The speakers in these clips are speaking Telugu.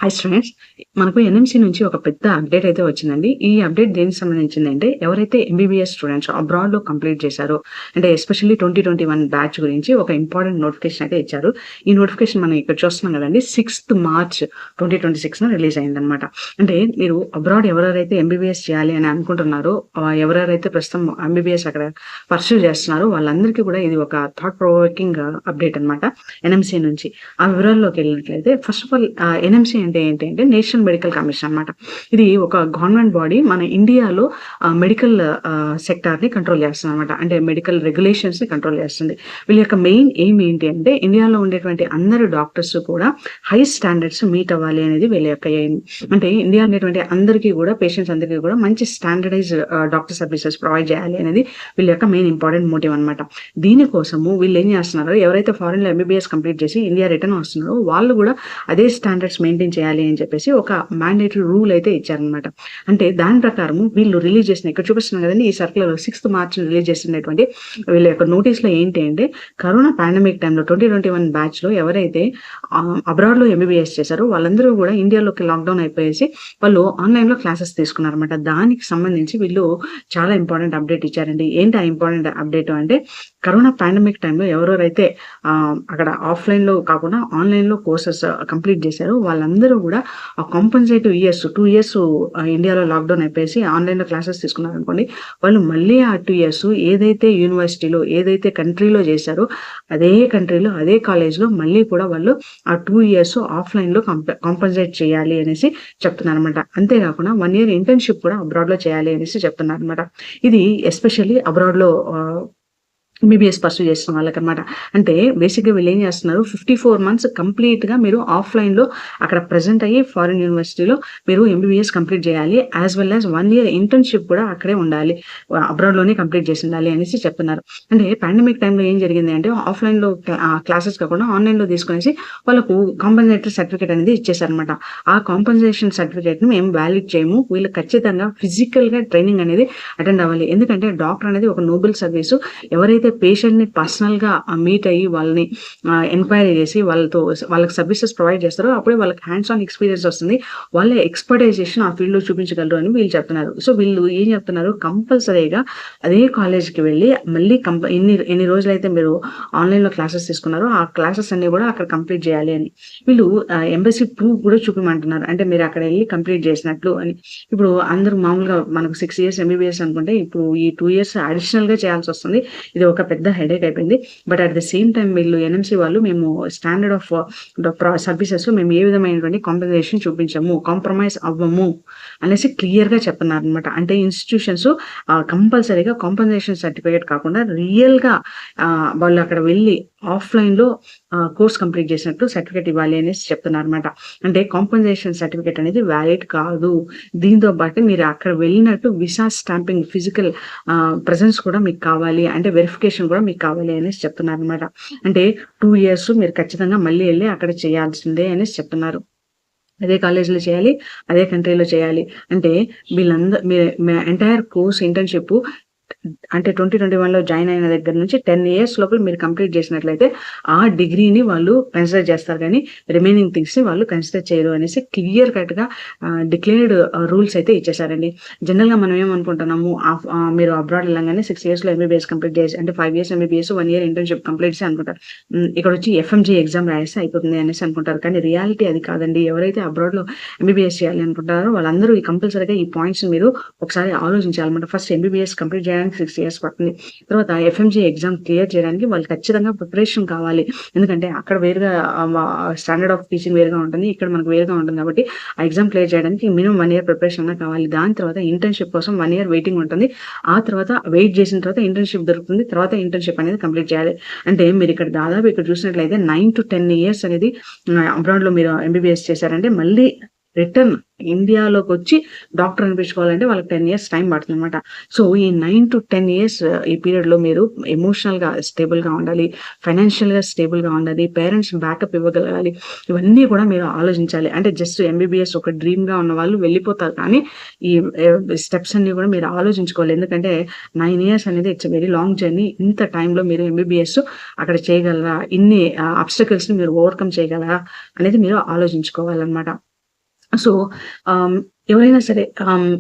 హాయ్ స్టూడెంట్స్, మనకు ఎన్ఎంసీ నుంచి ఒక పెద్ద అప్డేట్ అయితే వచ్చిందండి. ఈ అప్డేట్ దేనికి సంబంధించిందంటే, ఎవరైతే ఎంబీబీఎస్ స్టూడెంట్స్ అబ్రాడ్‌లో కంప్లీట్ చేశారో, అంటే ఎస్పెషల్లీ 2021 బ్యాచ్ గురించి ఒక ఇంపార్టెంట్ నోటిఫికేషన్ అయితే ఇచ్చారు. ఈ నోటిఫికేషన్ మనం ఇక్కడ చూస్తున్నాం కదండీ, 6th మార్చ్ 2026 రిలీజ్ అయిందనమాట. అంటే మీరు అబ్రాడ్ ఎవరెవరైతే ఎంబీబీఎస్ చేయాలి అని అనుకుంటున్నారో, ఎవరెవరైతే ప్రస్తుతం ఎంబీబీఎస్ అక్కడ పర్స్యూ చేస్తున్నారో వాళ్ళందరికీ కూడా ఇది ఒక థాట్ ప్రొవోకింగ్ అప్డేట్ అనమాట ఎన్ఎంసీ నుంచి. ఆ వివరాల్లోకి వెళ్ళినట్లయితే, ఫస్ట్ ఆఫ్ ఆల్ ఎన్ఎంసీ అంటే ఏంటి అంటే నేషనల్ మెడికల్ కమిషన్ అనమాట. ఇది ఒక గవర్నమెంట్ బాడీ మన ఇండియాలో మెడికల్ సెక్టార్ని కంట్రోల్ చేస్తుంది అనమాట. అంటే మెడికల్ రెగ్యులేషన్స్ని కంట్రోల్ చేస్తుంది. వీళ్ళ యొక్క మెయిన్ ఎయిమ్ ఏంటి అంటే, ఇండియాలో ఉండేటువంటి అందరు డాక్టర్స్ కూడా హై స్టాండర్డ్స్ మీట్ అవ్వాలి అనేది వీళ్ళ యొక్క ఎయిమ్. అంటే ఇండియా ఉండేటువంటి అందరికీ కూడా, పేషెంట్స్ అందరికీ కూడా మంచి స్టాండర్డైజ్ డాక్టర్ సర్వీసెస్ ప్రొవైడ్ చేయాలి అనేది వీళ్ళ యొక్క మెయిన్ ఇంపార్టెంట్ మోటివ్ అనమాట. దీనికోసము వీళ్ళు ఏం చేస్తున్నారో, ఎవరైతే ఫారెన్లో ఎంబీబీఎస్ కంప్లీట్ చేసి ఇండియా రిటర్న్ వస్తున్నారో వాళ్ళు కూడా అదే స్టాండర్డ్స్ మెయింటైన్ చేయాలి అని చెప్పేసి ఒక మ్యాండేటరీ రూల్ అయితే ఇచ్చారనమాట. అంటే దాని ప్రకారం వీళ్ళు రిలీజ్ చేసిన, ఇక్కడ చూపిస్తున్నాం కదండి, ఈ సర్కులర్ 6th మార్చ్ రిలీజ్ చేసినటువంటి వీళ్ళ యొక్క నోటీస్లో ఏంటి అంటే, కరోనా పాండమిక్ టైంలో 2021 బ్యాచ్లో ఎవరైతే అబ్రాడ్లో ఎంబీబీఎస్ చేశారో వాళ్ళందరూ కూడా ఇండియాలోకి లాక్డౌన్ అయిపోయేసి వాళ్ళు ఆన్లైన్లో క్లాసెస్ తీసుకున్నారనమాట. దానికి సంబంధించి వీళ్ళు చాలా ఇంపార్టెంట్ అప్డేట్ ఇచ్చారండి. ఏంటి ఆ ఇంపార్టెంట్ అప్డేట్ అంటే, కరోనా పాండమిక్ టైంలో ఎవరెవరైతే అక్కడ ఆఫ్లైన్లో కాకుండా ఆన్లైన్లో కోర్సెస్ కంప్లీట్ చేశారో వాళ్ళందరూ కూడా ఆ కాంపన్సేటివ్ ఇయర్స్ 2 years ఇండియాలో లాక్డౌన్ అయిపోయేసి ఆన్లైన్లో క్లాసెస్ తీసుకున్నారు అనుకోండి, వాళ్ళు మళ్ళీ ఆ 2 years ఏదైతే యూనివర్సిటీలో ఏదైతే కంట్రీలో చేశారో అదే కంట్రీలో అదే కాలేజ్లో మళ్ళీ కూడా వాళ్ళు ఆ 2 years ఆఫ్లైన్లో కాంపన్సేట్ చేయాలి అనేసి చెప్తున్నారు అనమాట. అంతేకాకుండా 1 year ఇంటర్న్షిప్ కూడా అబ్రాడ్లో చేయాలి అనేసి చెప్తున్నారు అనమాట. ఇది ఎస్పెషల్లీ అబ్రాడ్లో ఎంబీబీఎస్ పర్సూ చేస్తున్న వాళ్ళకనమాట. అంటే బేసిక్గా వీళ్ళు ఏం చేస్తున్నారు, 54 months కంప్లీట్గా మీరు ఆఫ్లైన్లో అక్కడ ప్రజెంట్ అయ్యి ఫారిన్ యూనివర్సిటీలో మీరు ఎంబీబీఎస్ కంప్లీట్ చేయాలి. As well as 1 year internship కూడా అక్కడే ఉండాలి, అబ్రాడ్లోనే కంప్లీట్ చేసి ఉండాలి అనేసి చెప్తున్నారు. అంటే పాండమిక్ టైంలో ఏం జరిగింది అంటే, ఆఫ్లైన్లో క్లాసెస్ కాకుండా ఆన్లైన్లో తీసుకునేసి వాళ్ళకు కాంపన్సేటరీ సర్టిఫికేట్ అనేది ఇచ్చేసారనమాట. ఆ కాంపన్సేషన్ సర్టిఫికేట్ని మేము వ్యాలిడ్ చేయము, వీళ్ళు ఖచ్చితంగా ఫిజికల్గా ట్రైనింగ్ అనేది అటెండ్ అవ్వాలి. ఎందుకంటే డాక్టర్ అనేది ఒక నోబెల్ సర్వీసు. ఎవరైతే పేషెంట్ని పర్సనల్గా మీట్ అయ్యి వాళ్ళని ఎంక్వైరీ చేసి వాళ్ళకి సర్వీసెస్ ప్రొవైడ్ చేస్తారో అప్పుడే వాళ్ళకి హ్యాండ్స్ ఆన్ ఎక్స్పీరియన్స్ వస్తుంది, వాళ్ళ ఎక్స్పర్టైజేషన్ ఆ ఫీల్డ్లో చూపించగలరు అని వీళ్ళు చెప్తున్నారు. సో వీళ్ళు ఏం చెప్తున్నారు, కంపల్సరీగా అదే కాలేజ్కి వెళ్ళి మళ్ళీ ఎన్ని రోజులైతే మీరు ఆన్లైన్లో క్లాసెస్ తీసుకున్నారో ఆ క్లాసెస్ అన్ని కూడా అక్కడ కంప్లీట్ చేయాలి అని వీళ్ళు ఎంబసీ ప్రూఫ్ కూడా చూపించమంటున్నారు. అంటే మీరు అక్కడ వెళ్ళి కంప్లీట్ చేసినట్లు అని. ఇప్పుడు అందరూ మామూలుగా మనకు 6 years ఎంబీబీఎస్ అనుకుంటే ఇప్పుడు ఈ 2 years అడిషనల్గా చేయాల్సి వస్తుంది. ఇది ఒక పెద్ద హెడేక్ అయిపోయింది. But at the same time వీళ్ళు ఎన్ఎంసీ వాళ్ళు, మేము స్టాండర్డ్ ఆఫ్ సర్వీసెస్ మేము ఏ విధమైనటువంటి కాంపెన్సేషన్ చూపించము, కాంప్రమైజ్ అవ్వము అనేసి క్లియర్గా చెప్తున్నారు అనమాట. అంటే ఇన్స్టిట్యూషన్స్ కంపల్సరీగా కాంపెన్సేషన్ సర్టిఫికేట్ కాకుండా రియల్గా వాళ్ళు అక్కడ వెళ్ళి ఆఫ్లైన్లో కోర్స్ కంప్లీట్ చేసినట్టు సర్టిఫికేట్ ఇవ్వాలి అనేసి చెప్తున్నారు అనమాట. అంటే కాంపెన్సేషన్ సర్టిఫికేట్ అనేది వ్యాలిడ్ కాదు. దీంతో పాటు మీరు అక్కడ వెళ్ళినట్టు విసా స్టాంపింగ్ ఫిజికల్ ప్రెజెన్స్ కూడా మీకు కావాలి, అంటే వెరిఫికేషన్ కూడా మీకు కావాలి అనేసి చెప్తున్నారు అనమాట. అంటే 2 years మీరు ఖచ్చితంగా మళ్ళీ వెళ్ళి అక్కడ చేయాల్సిందే అనేసి చెప్తున్నారు. అదే కాలేజీలో చేయాలి, అదే కంట్రీలో చేయాలి. అంటే వీళ్ళందరూ మీ ఎంటైర్ కోర్స్ ఇంటర్న్షిప్ అంటే 2021లో జాయిన్ అయిన దగ్గర నుంచి 10 years లోపల మీరు కంప్లీట్ చేసినట్లయితే ఆ డిగ్రీని వాళ్ళు కన్సిడర్ చేస్తారు, కానీ రిమైనింగ్ థింగ్స్ని వాళ్ళు కన్సిడర్ చేయరు అనేసి క్లియర్ కట్గా డిక్లేర్డ్ రూల్స్ అయితే ఇచ్చేసారండి. జనరల్గా మనం ఏమనుకుంటున్నాము, మీరు అబ్రాడ్ వెళ్ళగానే 6 yearsలో ఎంబీబీఎస్ కంప్లీట్ చేసి, అంటే 5 years MBBS 1 year internship complete చేసి అనుకుంటారు, ఇక్కడ వచ్చి ఎఫ్ఎంజీ ఎగ్జామ్ రాస్తే అయిపోతుంది అనేసి అనుకుంటారు. కానీ రియాలిటీ అది కాదండి. ఎవరైతే అబ్రాడ్లో ఎంబీబీఎస్ చేయాలి అనుకుంటారో వాళ్ళందరూ కంపల్సరీగా ఈ పాయింట్స్ మీరు ఒకసారి ఆలోచించాలన్నమాట. ఫస్ట్ ఎంబీబీఎస్ కంప్లీట్ చేయడానికి 6 years పడుతుంది. తర్వాత ఎఫ్ఎంజీ ఎగ్జామ్ క్లియర్ చేయడానికి వాళ్ళు ఖచ్చితంగా ప్రిపరేషన్ కావాలి. ఎందుకంటే అక్కడ వేరుగా స్టాండర్డ్ ఆఫ్ టీచింగ్ వేరుగా ఉంటుంది, ఇక్కడ మనకు వేరుగా ఉంటుంది. కాబట్టి ఆ ఎగ్జామ్ క్లియర్ చేయడానికి మినిమం 1 year ప్రిపరేషన్ కావాలి. దాని తర్వాత ఇంటర్న్షిప్ కోసం 1 year వెయిటింగ్ ఉంటుంది. ఆ తర్వాత వెయిట్ చేసిన తర్వాత ఇంటర్న్షిప్ దొరుకుతుంది. తర్వాత ఇంటర్న్షిప్ అనేది కంప్లీట్ చేయాలి. అంటే మీరు ఇక్కడ దాదాపు ఇక్కడ చూసినట్లయితే 9 to 10 years అనేది అబ్రాడ్లో మీరు ఎంబీబీఎస్ చేశారంటే మళ్ళీ రిటర్న్ ఇండియాలోకి వచ్చి డాక్టర్ అనిపించుకోవాలంటే వాళ్ళకి 10 years టైం పడుతుంది అనమాట. సో ఈ 9 to 10 years ఈ పీరియడ్లో మీరు ఎమోషనల్గా స్టేబుల్గా ఉండాలి, ఫైనాన్షియల్గా స్టేబుల్గా ఉండాలి, పేరెంట్స్ బ్యాకప్ ఇవ్వగలగాలి. ఇవన్నీ కూడా మీరు ఆలోచించాలి. అంటే జస్ట్ ఎంబీబీఎస్ ఒక డ్రీమ్గా ఉన్న వాళ్ళు వెళ్ళిపోతారు, కానీ ఈ స్టెప్స్ అన్ని కూడా మీరు ఆలోచించుకోవాలి. ఎందుకంటే 9 years అనేది ఇట్స్ వెరీ లాంగ్ జర్నీ. ఇంత టైంలో మీరు ఎంబీబీఎస్ అక్కడ చేయగలరా, ఇన్ని అబ్స్టకల్స్ని మీరు ఓవర్కమ్ చేయగలరా అనేది మీరు ఆలోచించుకోవాలన్నమాట. సో, ఎవరైనా సరే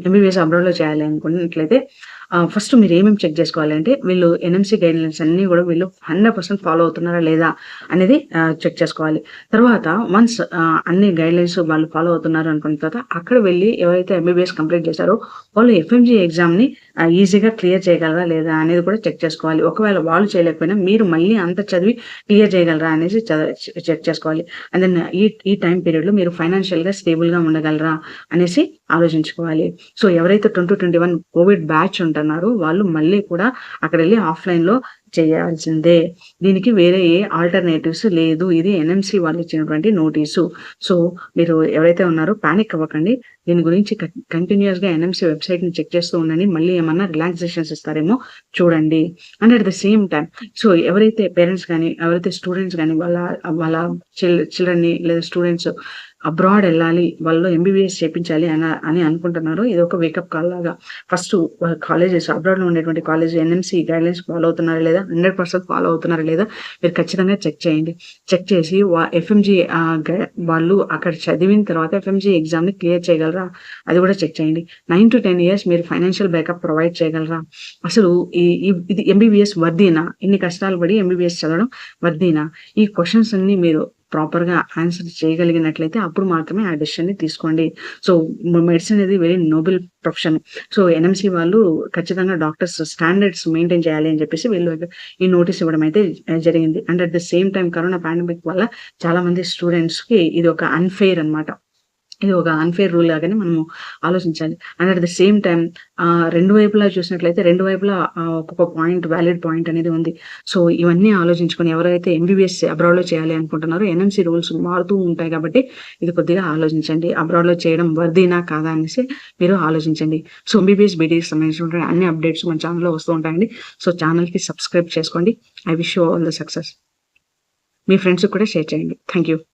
ఎంబీబీఎస్ అబ్రాడ్‌లో చేయాలి అనుకున్నట్లయితే ఫస్ట్ మీరేమేమి చెక్ జేసుకోవాలంటే, వీళ్ళు ఎన్ఎంసీ గైడ్‌లైన్స్ అన్నీ గూడా వీళ్ళు 100% ఫాలో అవుతున్నారా లేదా అనేది చెక్ చేసుకోవాలి. తర్వాత వన్స్ అన్ని గైడ్‌లైన్స్ వాళ్ళు ఫాలో అవుతున్నారు అనుకున్న తర్వాత, అక్కడ వెళ్లి ఎవరైతే ఎంబీబీఎస్ కంప్లీట్ చేశారో, వాళ్ళు ఎఫ్ఎంజీ ఎగ్జామ్‌ని ఈజీగా క్లియర్ చేయగలరా లేదా అనేది కూడా చెక్ చేసుకోవాలి. ఒకవేళ వాళ్ళు చేయలేకపోయినా మీరు మళ్ళీ అంత చదివి క్లియర్ చేయగలరా అనేసి చెక్ చేసుకోవాలి. అండ్ దెన్ ఈ టైమ్ పీరియడ్‌లో మీరు ఫైనాన్షియల్‌గా స్టేబుల్‌గా ఉండగలరా అనేసి ఆలోచించుకోవాలి. సో, ఎవరైతే 2021 కోవిడ్ బ్యాచ్ ఉంటున్నారో వాళ్ళు మళ్ళీ కూడా అక్కడెళ్లి ఆఫ్‌లైన్‌లో చేయాల్సిందే. దీనికి వేరే ఏ ఆల్టర్‌నేటివ్స్ లేదు. ఇది ఎన్ఎంసీ వాళ్ళు ఇచ్చినటువంటి నోటీసు. సో, మీరు ఎవరైతే ఉన్నారో పానిక్ అవ్వకండి. దీని గురించి కంటిన్యూయస్‌గా ఎన్ఎంసీ వెబ్‌సైట్‌ని చెక్ చేస్తూ ఉండండి. మళ్ళీ ఏమన్నా రిలాక్సేషన్స్ ఇస్తారేమో చూడండి. And at the same time so, ఎవరైతే పేరెంట్స్ గాని, ఎవరైతే స్టూడెంట్స్ గాని వాళ్ళ వాళ్ళ చిల్డ్రన్‌ని లేదా స్టూడెంట్స్ అబ్రాడ్ ఎళ్ళాలి. వాళ్ళు ఎంబీబీఎస్ చేపించాలి అని అనుకుంటున్నారో ఇదొక వేకప్ కాల్ లాగా. ఫస్టు కాలేజెస్ అబ్రాడ్‌లో ఉండేటువంటి కాలేజ్ ఎన్ఎంసీ గైడ్‌లైన్స్ ఫాలో అవుతున్నారా లేదా? 100% ఫాలో అవుతున్నారా లేదా? మీరు ఖచ్చితంగా చెక్ చేయండి. చెక్ చేసి ఎఫ్ఎంజీ వాళ్ళు అక్కడ చదివిన తర్వాత ఎఫ్ఎంజీ ఎగ్జామ్‌ని క్లియర్ చేయగలరా? అది కూడా చెక్ చేయండి. 9-10 ఇయర్స్ మీరు ఫైనాన్షియల్ బ్యాకప్ ప్రొవైడ్ చేయగలరా? అసలు ఈ ఈ ఇది ఎంబీబీఎస్ వర్దీనా? ఇన్ని కష్టాలు పడి ఎంబీబీఎస్ చదవడం వర్దీనా? ఈ క్వెషన్స్ అన్నీ మీరు ప్రాపర్‌గా ఆన్సర్ చేయగలిగినట్లయితే అప్పుడు మాత్రమే ఆ డెసిషన్‌ని తీసుకోండి. సో, మెడిసిన్ అనేది very Nobel profession. So, NMC వాళ్ళు ఖచ్చితంగా డాక్టర్స్ స్టాండర్డ్స్ మెయింటైన్ చేయాలి అని చెప్పేసి వీళ్ళు ఈ నోటీస్ ఇవ్వడం అయితే జరిగింది. And at the same time corona pandemic వల్ల చాలా మంది స్టూడెంట్స్‌కి ఇది ఒక అన్‌ఫెయిర్ అన్నమాట. ఇది ఒక అన్‌ఫెయిర్ రూల్ లాగానే మనము ఆలోచించాలి. And at the same time 2 వైపులా చూసినట్లయితే 2 వైపులా ఒక్కొక్క పాయింట్ వాలిడ్ పాయింట్ అనేది ఉంది. సో, ఇవన్నీ ఆలోచించుకొని ఎవరైతే ఎంబీబీఎస్ అబ్రాడ్‌లో చేయాలి అనుకుంటున్నారో ఎన్ఎంసీ రూల్స్ మారుతూ ఉంటాయి కాబట్టి ఇది కొద్దిగా ఆలోచించండి. అబ్రాడ్‌లో చేయడం వర్దీనా కాదా అనేసి మీరు ఆలోచించండి. సో, ఎంబీబీఎస్, బీడీఎస్ సంబంధించినటువంటి అన్ని అప్డేట్స్ మన ఛానెల్‌లో వస్తూ ఉంటాయండి. సో, ఛానెల్‌కి సబ్స్క్రైబ్ చేసుకోండి. I wish you all the success. మీ ఫ్రెండ్స్‌కి కూడా షేర్ చేయండి. Thank you.